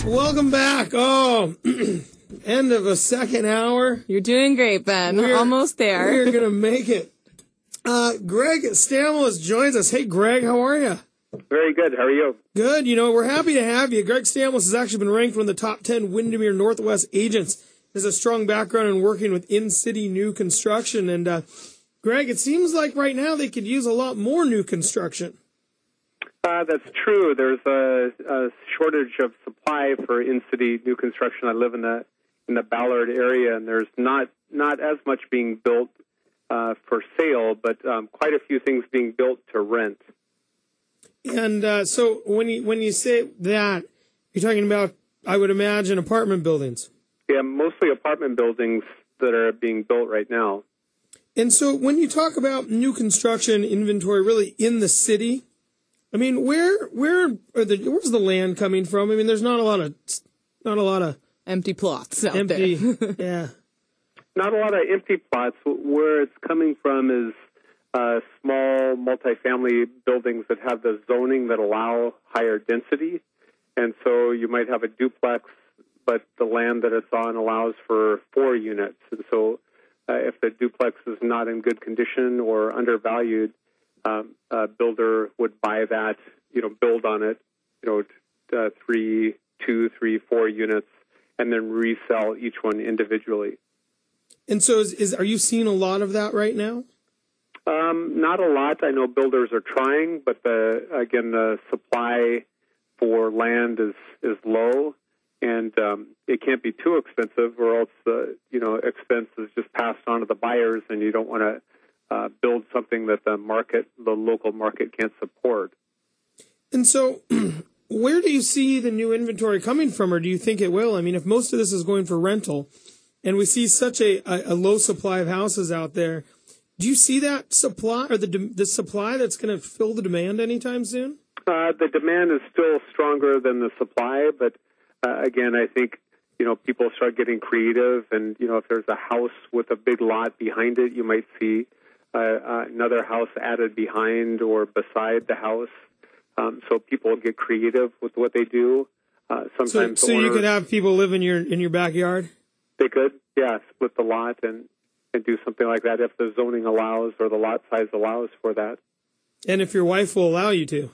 Welcome back. Oh, end of a second hour. You're doing great, Ben. Almost there. We're going to make it. Greg Stamolis joins us. Hey, Greg, how are you? Very good. How are you? Good. You know, we're happy to have you. Greg Stamolis has actually been ranked one of the top 10 Windermere Northwest agents. He has a strong background in working with in-city new construction. And, Greg, it seems like right now they could use a lot more new construction. That's true. There's a shortage of supply for in-city new construction. I live in the Ballard area, and there's not as much being built for sale, but quite a few things being built to rent. And so when you say that, you're talking about, I would imagine, apartment buildings. Yeah, mostly apartment buildings that are being built right now. And so when you talk about new construction inventory really in the city, I mean, where's the land coming from? I mean, there's not a lot of empty plots out there. Yeah. Not a lot of empty plots. Where it's coming from is small multifamily buildings that have the zoning that allow higher density. And so you might have a duplex, but the land that it's on allows for 4 units. And so if the duplex is not in good condition or undervalued, a builder would buy that, build on it, 3, 2, 3, 4 units, and then resell each one individually. And so are you seeing a lot of that right now? Not a lot. I know builders are trying, but the supply for land is low, and it can't be too expensive, or else the expense is just passed on to the buyers, and you don't want to build something that the local market can't support. And so, where do you see the new inventory coming from, or do you think it will? I mean, if most of this is going for rental, and we see such a low supply of houses out there, do you see that supply or the supply that's going to fill the demand anytime soon? The demand is still stronger than the supply, but again, I think people start getting creative, and if there's a house with a big lot behind it, you might see another house added behind or beside the house. So people get creative with what they do. Sometimes so you could have people live in your backyard? They could, yeah, split the lot and do something like that if the zoning allows or the lot size allows for that. And if your wife will allow you to?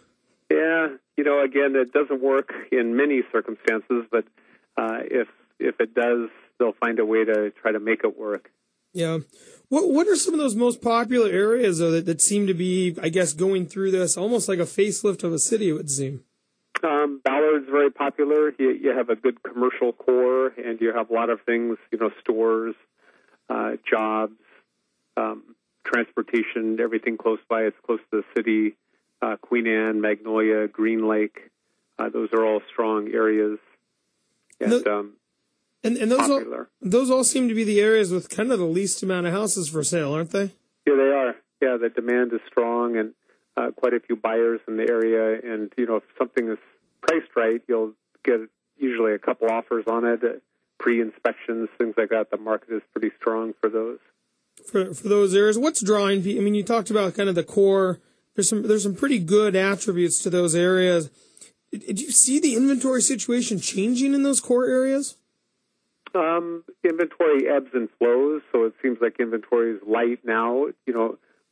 Yeah, again, it doesn't work in many circumstances, but if it does, they'll find a way to try to make it work. Yeah. What are some of those most popular areas, though, that seem to be, I guess, going through this almost like a facelift of a city, it would seem? Ballard's very popular. You have a good commercial core, and you have a lot of things, stores, jobs, transportation, everything close by. It's close to the city. Queen Anne, Magnolia, Green Lake, those are all strong areas. And those all seem to be the areas with kind of the least amount of houses for sale, aren't they? Yeah, they are. Yeah, the demand is strong, and quite a few buyers in the area. And if something is priced right, you'll get usually a couple offers on it, pre-inspections, things like that. The market is pretty strong for those. For those areas, what's drawing people? I mean, you talked about kind of the core. There's some pretty good attributes to those areas. Did you see the inventory situation changing in those core areas? Inventory ebbs and flows, so it seems like inventory is light now.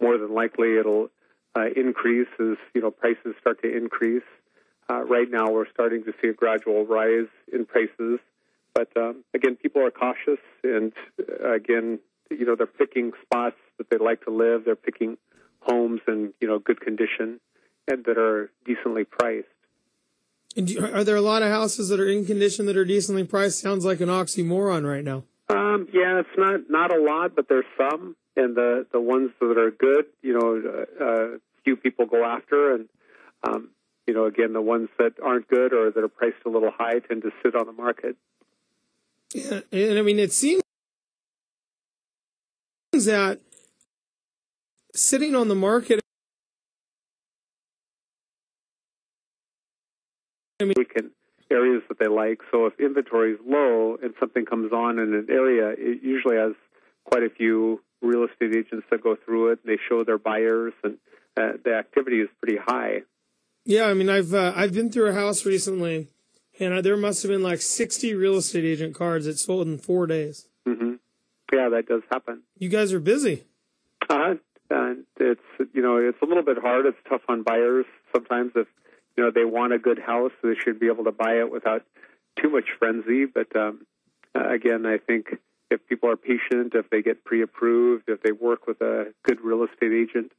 More than likely it'll increase as prices start to increase. Right now, we're starting to see a gradual rise in prices, but again, people are cautious, and again, they're picking spots that they like to live. They're picking homes in good condition and that are decently priced. And are there a lot of houses that are in condition that are decently priced? Sounds like an oxymoron right now. Yeah, it's not a lot, but there's some, and the ones that are good, few people go after, and again, the ones that aren't good or that are priced a little high tend to sit on the market. Yeah, and I mean, it seems that sitting on the market. Areas that they like. So if inventory is low and something comes on in an area, it usually has quite a few real estate agents that go through it. And they show their buyers, and the activity is pretty high. Yeah, I mean, I've been through a house recently, And there must have been like 60 real estate agent cards that sold in 4 days. Mm-hmm. Yeah, that does happen. You guys are busy. And it's, it's a little bit hard. It's tough on buyers. Sometimes if, they want a good house, they should be able to buy it without too much frenzy. But again, I think if people are patient, if they get pre-approved, if they work with a good real estate agent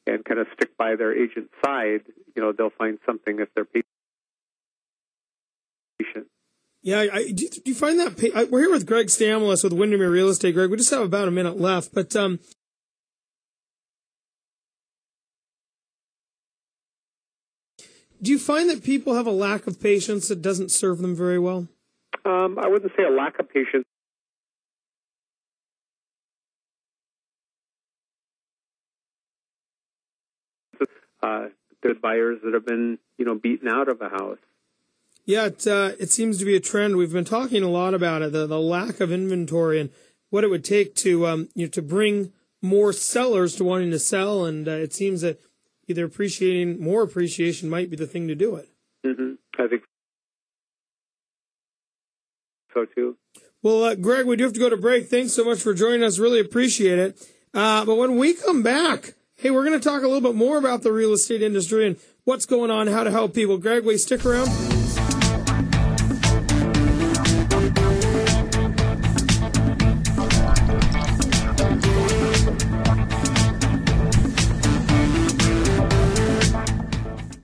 and kind of stick by their agent's side, they'll find something if they're patient. Yeah, do you find that we're here with Greg Stamolis with Windermere Real Estate. Greg, we just have about a minute left, but do you find that people have a lack of patience that doesn't serve them very well? I wouldn't say a lack of patience. There's buyers that have been, beaten out of a house. Yeah, it seems to be a trend. We've been talking a lot about it, the lack of inventory and what it would take to to bring more sellers to wanting to sell. And it seems that either more appreciation might be the thing to do it. Mm-hmm. I think so too. Well, Greg, we do have to go to break. Thanks so much for joining us. Really appreciate it. But when we come back, hey, we're going to talk a little bit more about the real estate industry and what's going on, how to help people. Greg, will you stick around?